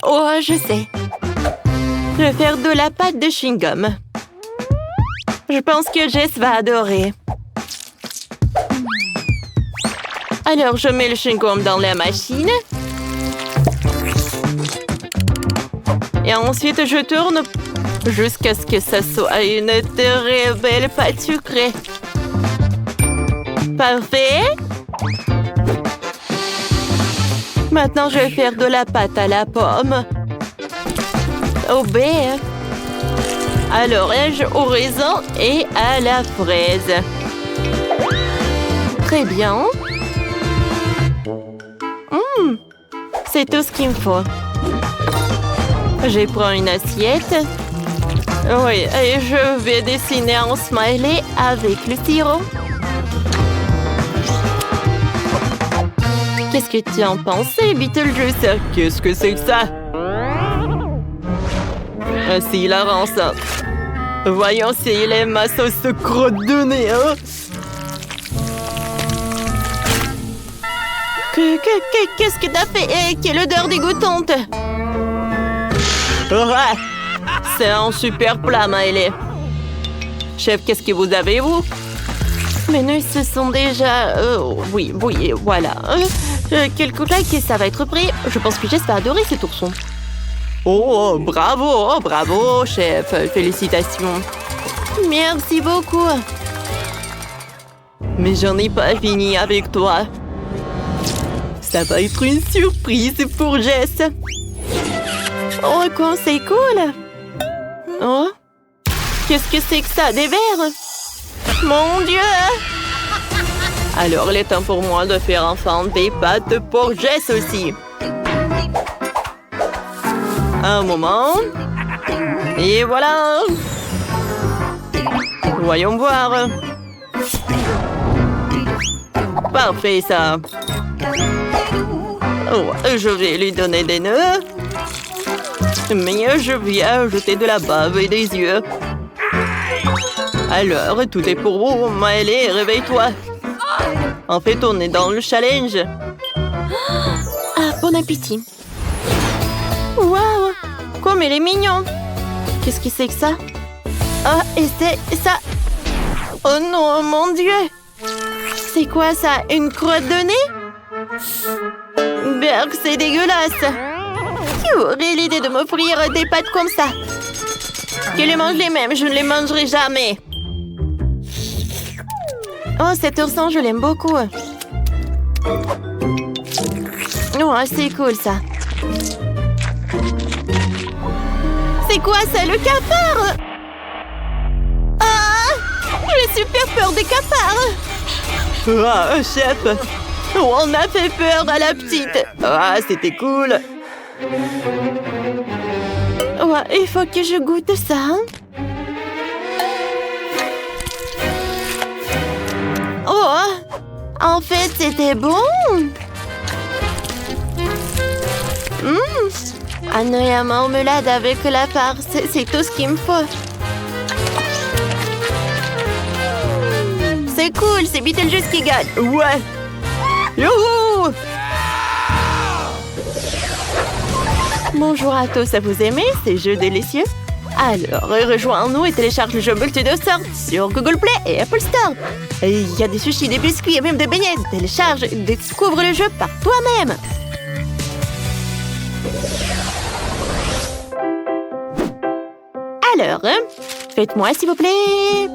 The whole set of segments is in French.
Oh, je sais. Je vais faire de la pâte de chewing-gum. Je pense que Jess va adorer. Alors, je mets le chewing-gum dans la machine. Et ensuite, je tourne jusqu'à ce que ça soit une très belle pâte sucrée. Parfait. Maintenant, je vais faire de la pâte à la pomme, au baie, à l'orange, au raisin et à la fraise. Très bien. C'est tout ce qu'il me faut. Je prends une assiette. Oui, et je vais dessiner un smiley avec le sirop. Qu'est-ce que tu en pensais, Beetlejuice? Qu'est-ce que c'est que ça? C'est hilarant, ça. Voyons s'il aime ma sauce crotte de nez, hein? Qu'est-ce que t'as fait? Quelle odeur dégoûtante! Ah, c'est un super plat, Miley. Chef, qu'est-ce que vous avez, vous? Mais nous, ce sont déjà... oui, voilà. Quelques claques et ça va être prêt. Je pense que Jess va adorer cet ourson. Oh, bravo, chef. Félicitations. Merci beaucoup. Mais j'en ai pas fini avec toi. Ça va être une surprise pour Jess. Oh, quoi, c'est cool. Oh, qu'est-ce que c'est que ça? Des verres? Mon Dieu! Alors, il est temps pour moi de faire enfin des pâtes pour Jess aussi. Un moment. Et voilà. Voyons voir. Parfait, ça. Oh, je vais lui donner des nœuds. Mais je vais ajouter de la bave et des yeux. Alors, tout est pour vous. Miley, réveille-toi. En fait, on est dans le challenge. Ah, bon appétit. Waouh! Comme il est mignon. Qu'est-ce que c'est que ça? Ah, et c'est ça. Oh non, mon Dieu! C'est quoi ça? Une crotte de nez? Berg, c'est dégueulasse. Qui aurait l'idée de m'offrir des pâtes comme ça? Qui les mange les mêmes, je ne les mangerai jamais. Oh, cet ourson, je l'aime beaucoup. Oh, c'est cool, ça. C'est quoi ça, le cafard? Ah! J'ai super peur des cafards. Ah, chef! On a fait peur à la petite. Ah, c'était cool. Ouais, il faut que je goûte ça. Oh! En fait, c'était bon. Un œil à marmelade avec la farce, c'est tout ce qu'il me faut. C'est cool, c'est Beetlejuice qui gagne. Ouais! Youhou! Bonjour à tous, vous aimez ces jeux délicieux? Alors, rejoins-nous et télécharge le jeu Multi de sorte sur Google Play et Apple Store. Il y a des sushis, des biscuits et même des beignets. Télécharge et découvre le jeu par toi-même. Alors, faites-moi s'il vous plaît.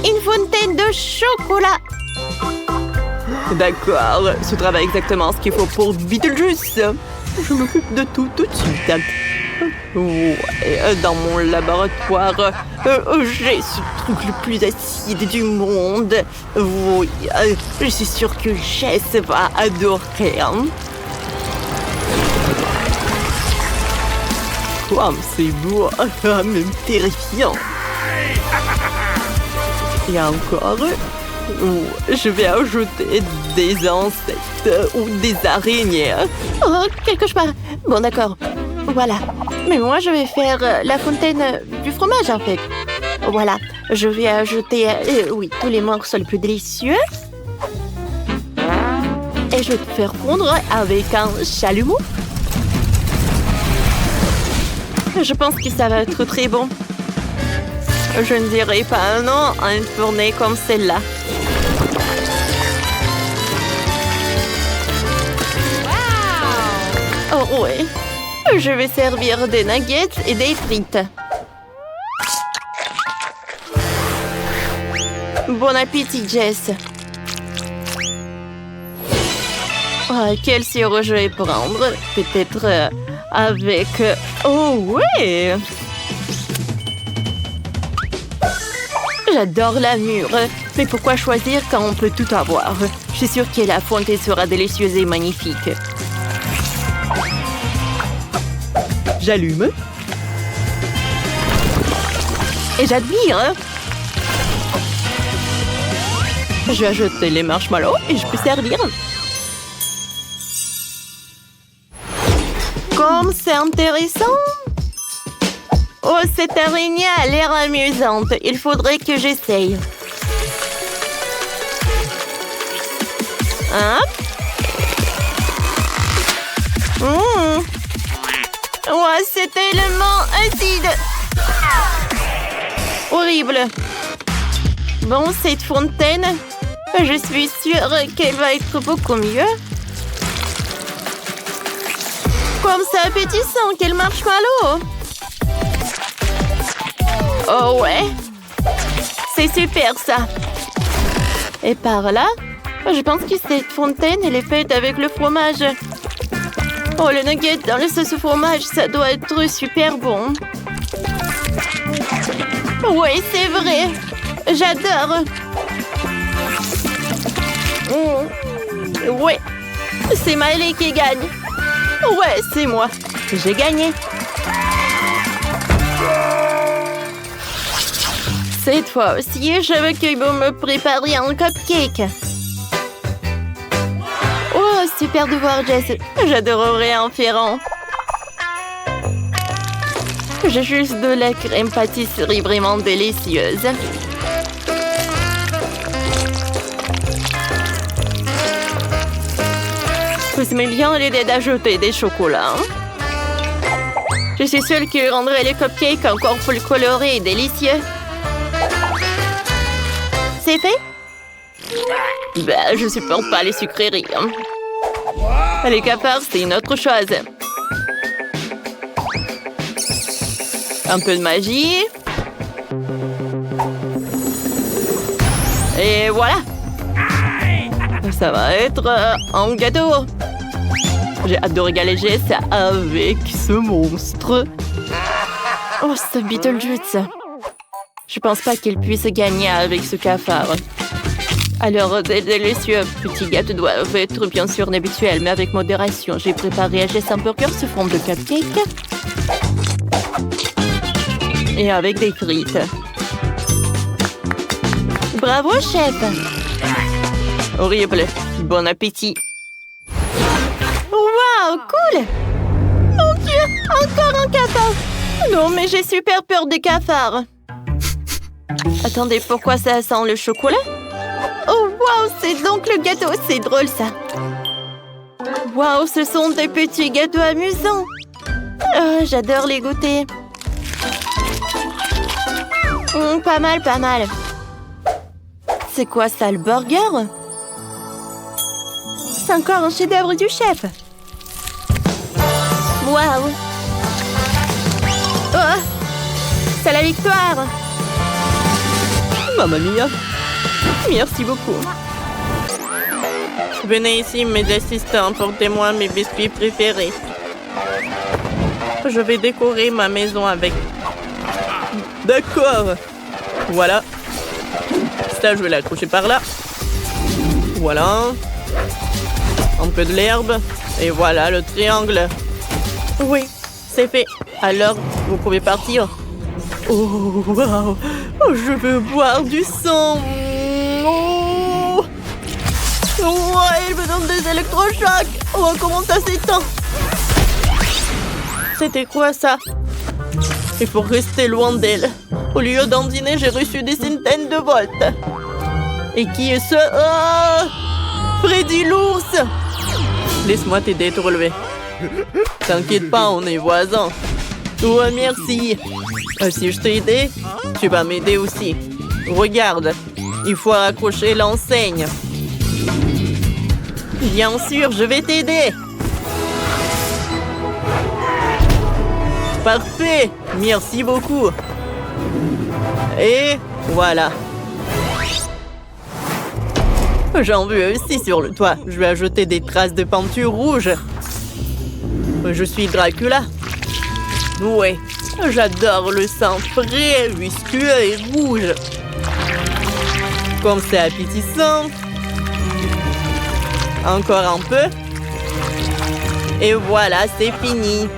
Une fontaine de chocolat. D'accord, ce travail est exactement ce qu'il faut pour Beetlejuice. Je m'occupe de tout de suite. Ouais, dans mon laboratoire, j'ai ce truc le plus acide du monde. Oui, je suis sûre que Jess va adorer. Comme c'est beau, même terrifiant. Et encore, je vais ajouter des insectes ou des araignées. Oh, quel cauchemar. Bon, d'accord. Voilà. Mais moi, je vais faire la fontaine du fromage, en fait. Voilà. Je vais ajouter, oui, tous les morceaux les plus délicieux. Et je vais te faire fondre avec un chalumeau. Je pense que ça va être très bon. Je ne dirais pas non à une fournée comme celle-là. Oh oui. Je vais servir des nuggets et des frites. Bon appétit, Jess. Oh, quel sirop je vais prendre? Peut-être avec... Oh oui! J'adore la mûre. Mais pourquoi choisir quand on peut tout avoir? Je suis sûre que la fonte sera délicieuse et magnifique. J'allume. Et j'admire. Je vais ajouter les marshmallows et je peux servir. Comme c'est intéressant. Oh, cette araignée a l'air amusante. Il faudrait que j'essaye. Hop. Ouais, c'est tellement acide. Horrible. Bon, cette fontaine, je suis sûre qu'elle va être beaucoup mieux. Comme c'est appétissant, quel marshmallow! Oh ouais, c'est super ça. Et par là, je pense que cette fontaine, elle est faite avec le fromage. Oh, le nugget dans le sauce au fromage, ça doit être super bon. Oui, c'est vrai. J'adore. Oui, c'est Miley qui gagne. Ouais, c'est moi. J'ai gagné. Cette fois aussi, je veux que vous me prépariez un cupcake. Oh, super de voir Jess. J'adorerais un ferrand. J'ai juste de la crème pâtisserie vraiment délicieuse. Vous aimez bien l'idée d'ajouter des chocolats. Je suis sûre qu'il rendrait les cupcakes encore plus colorés et délicieux. C'est fait? Ben, je supporte pas les sucreries. Les cafards, c'est une autre chose. Un peu de magie. Et voilà. Ça va être un gâteau. J'ai hâte de régaler Jess avec ce monstre. Oh, ce Beetlejuice. Je pense pas qu'il puisse gagner avec ce cafard. Alors, des délicieux petits gâteaux doivent être bien sûr habituels, mais avec modération. J'ai préparé à Jess un burger sous forme de cupcake. Et avec des frites. Bravo, chef! Horrible. Bon appétit. Wow, cool! Mon Dieu, encore un cafard! Non, mais j'ai super peur des cafards. Attendez, pourquoi ça sent le chocolat? Oh, wow, c'est donc le gâteau. C'est drôle, ça. Wow, ce sont des petits gâteaux amusants. Oh, j'adore les goûter. Pas mal, pas mal. C'est quoi ça, le burger? C'est encore un chef-d'œuvre du chef. Waouh! Oh! C'est la victoire! Mamma mia! Merci beaucoup. Venez ici, mes assistants, portez-moi mes biscuits préférés. Je vais décorer ma maison avec. D'accord! Voilà. Ça, je vais l'accrocher par là. Voilà. Un peu de l'herbe. Et voilà le triangle. Oui, c'est fait. Alors, vous pouvez partir. Oh, wow. Oh, je veux boire du sang. Oh, ouais, il me donne des électrochocs. Oh, comment ça s'éteint? C'était quoi ça? Il faut rester loin d'elle. Au lieu d'en dîner, j'ai reçu des centaines de volts. Et qui est ce... Oh, Freddy l'ours! Laisse-moi t'aider à te relever. T'inquiète pas, on est voisins. Oh, merci. Si je t'ai aidé, tu vas m'aider aussi. Regarde, il faut raccrocher l'enseigne. Bien sûr, je vais t'aider. Parfait, merci beaucoup. Et voilà. J'en veux aussi sur le toit. Je vais ajouter des traces de peinture rouge. Je suis Dracula. Ouais, j'adore le sang frais, visqueux et rouge. Comme c'est appétissant. Encore un peu. Et voilà, c'est fini.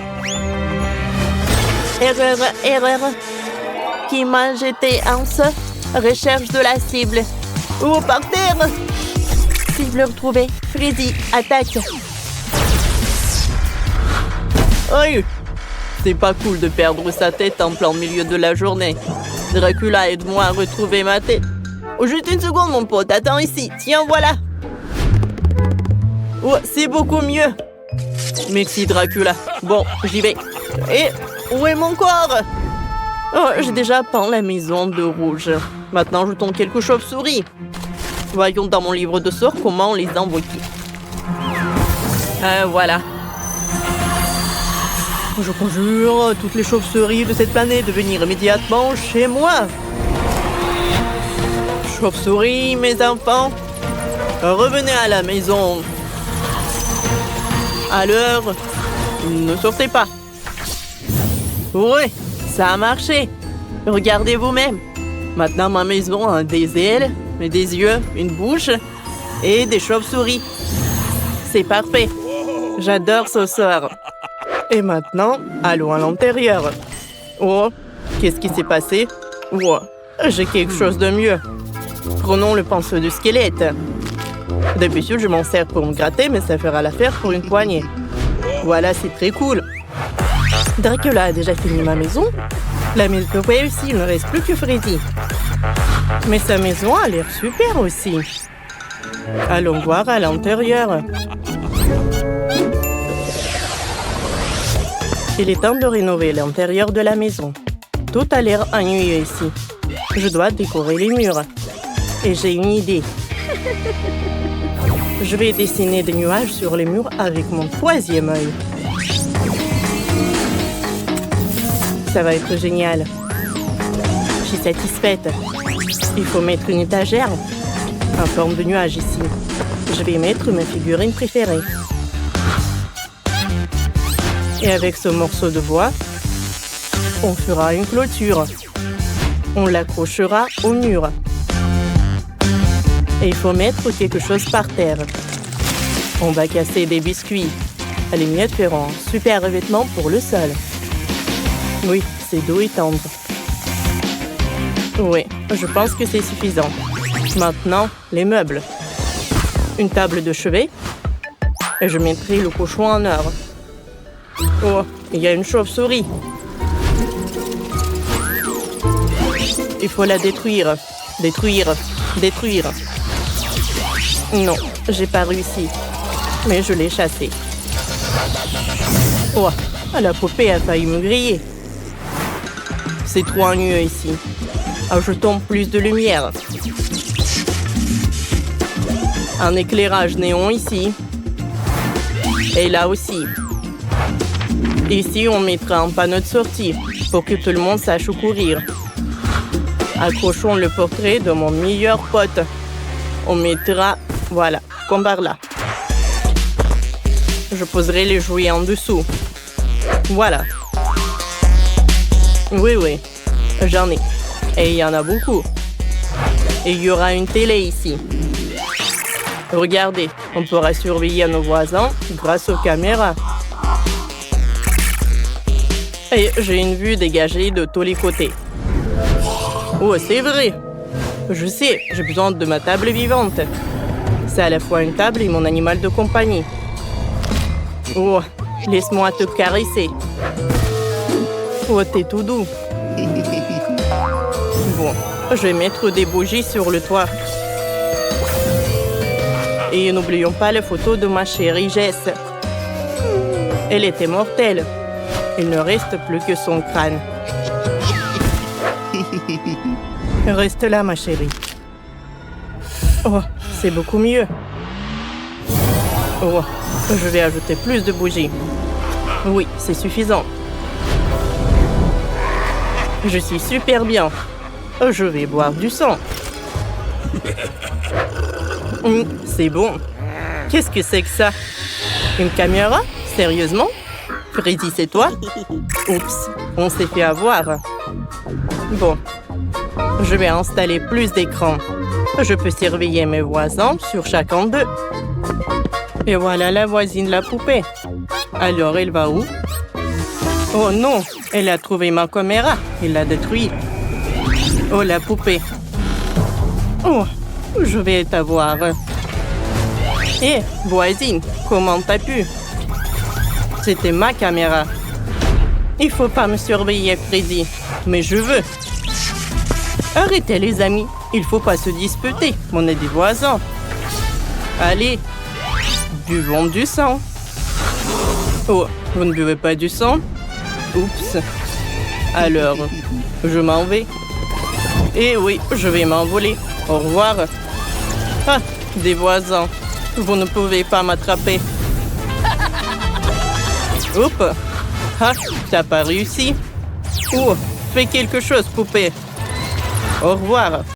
Erreur. Qui m'a jeté un saut? Recherche de la cible. Oh, par terre! Cible retrouvée. Freddy, attaque. Aïe! C'est pas cool de perdre sa tête en plein milieu de la journée. Dracula, aide-moi à retrouver ma tête. Oh, juste une seconde, mon pote. Attends ici. Tiens, voilà. Oh, c'est beaucoup mieux. Merci, Dracula. Bon, j'y vais. Et où est mon corps? Oh, j'ai déjà peint la maison de rouge. Maintenant, jetons quelques chauves-souris. Voyons dans mon livre de sorts comment on les invoque. Voilà. Je conjure toutes les chauves-souris de cette planète de venir immédiatement chez moi. Chauves-souris, mes enfants, revenez à la maison. À l'heure, ne sortez pas. Oui, ça a marché. Regardez vous-même. Maintenant, ma maison a des ailes, des yeux, une bouche et des chauves-souris. C'est parfait. J'adore ce sort. Et maintenant, allons à l'intérieur. Oh, qu'est-ce qui s'est passé? Oh, j'ai quelque chose de mieux. Prenons le pinceau du squelette. D'habitude, je m'en sers pour me gratter, mais ça fera l'affaire pour une poignée. Voilà, c'est très cool. Dracula a déjà fini ma maison. La maison réussie, il ne reste plus que Freddy. Mais sa maison a l'air super aussi. Allons voir à l'intérieur. Il est temps de rénover l'intérieur de la maison. Tout a l'air ennuyeux ici. Je dois décorer les murs. Et j'ai une idée. Je vais dessiner des nuages sur les murs avec mon troisième œil. Ça va être génial. Je suis satisfaite. Il faut mettre une étagère en forme de nuage ici. Je vais mettre mes figurines préférées. Et avec ce morceau de bois, on fera une clôture. On l'accrochera au mur. Et il faut mettre quelque chose par terre. On va casser des biscuits. Les miettes feront un super revêtement pour le sol. Oui, c'est doux et tendre. Oui, je pense que c'est suffisant. Maintenant, les meubles. Une table de chevet. Et je mettrai le cochon en or. Oh, il y a une chauve-souris. Il faut la détruire. Détruire. Non, j'ai pas réussi. Mais je l'ai chassée. Oh, la poupée a failli me griller. C'est trop ennuyeux ici. Ajoutons plus de lumière. Un éclairage néon ici. Et là aussi. Ici, on mettra un panneau de sortie pour que tout le monde sache où courir. Accrochons le portrait de mon meilleur pote. On mettra, voilà, comme par là. Je poserai les jouets en dessous. Voilà. Oui, j'en ai. Et il y en a beaucoup. Et il y aura une télé ici. Regardez, on pourra surveiller nos voisins grâce aux caméras. Et j'ai une vue dégagée de tous les côtés. Oh, c'est vrai. Je sais, j'ai besoin de ma table vivante. C'est à la fois une table et mon animal de compagnie. Oh, laisse-moi te caresser. Oh, t'es tout doux. Bon, je vais mettre des bougies sur le toit. Et n'oublions pas la photo de ma chérie Jess. Elle était mortelle. Il ne reste plus que son crâne. Reste là, ma chérie. Oh, c'est beaucoup mieux. Oh, je vais ajouter plus de bougies. Oui, c'est suffisant. Je suis super bien. Je vais boire du sang. C'est bon. Qu'est-ce que c'est que ça? Une caméra? Sérieusement? Freddy, c'est toi? Oups, on s'est fait avoir. Bon, je vais installer plus d'écrans. Je peux surveiller mes voisins sur chacun d'eux. Et voilà la voisine, la poupée. Alors, elle va où? Oh non, elle a trouvé ma caméra. Elle l'a détruite. Oh, la poupée. Oh, je vais t'avoir. Hé, voisine, comment t'as pu? C'était ma caméra. Il faut pas me surveiller, Freddy. Mais je veux. Arrêtez, les amis. Il faut pas se disputer. On est des voisins. Allez, buvons du sang. Oh, vous ne buvez pas du sang? Oups. Alors, je m'en vais. Eh oui, je vais m'envoler. Au revoir. Ah, des voisins. Vous ne pouvez pas m'attraper. Oups. Ah, t'as pas réussi. Oh, fais quelque chose, poupée. Au revoir.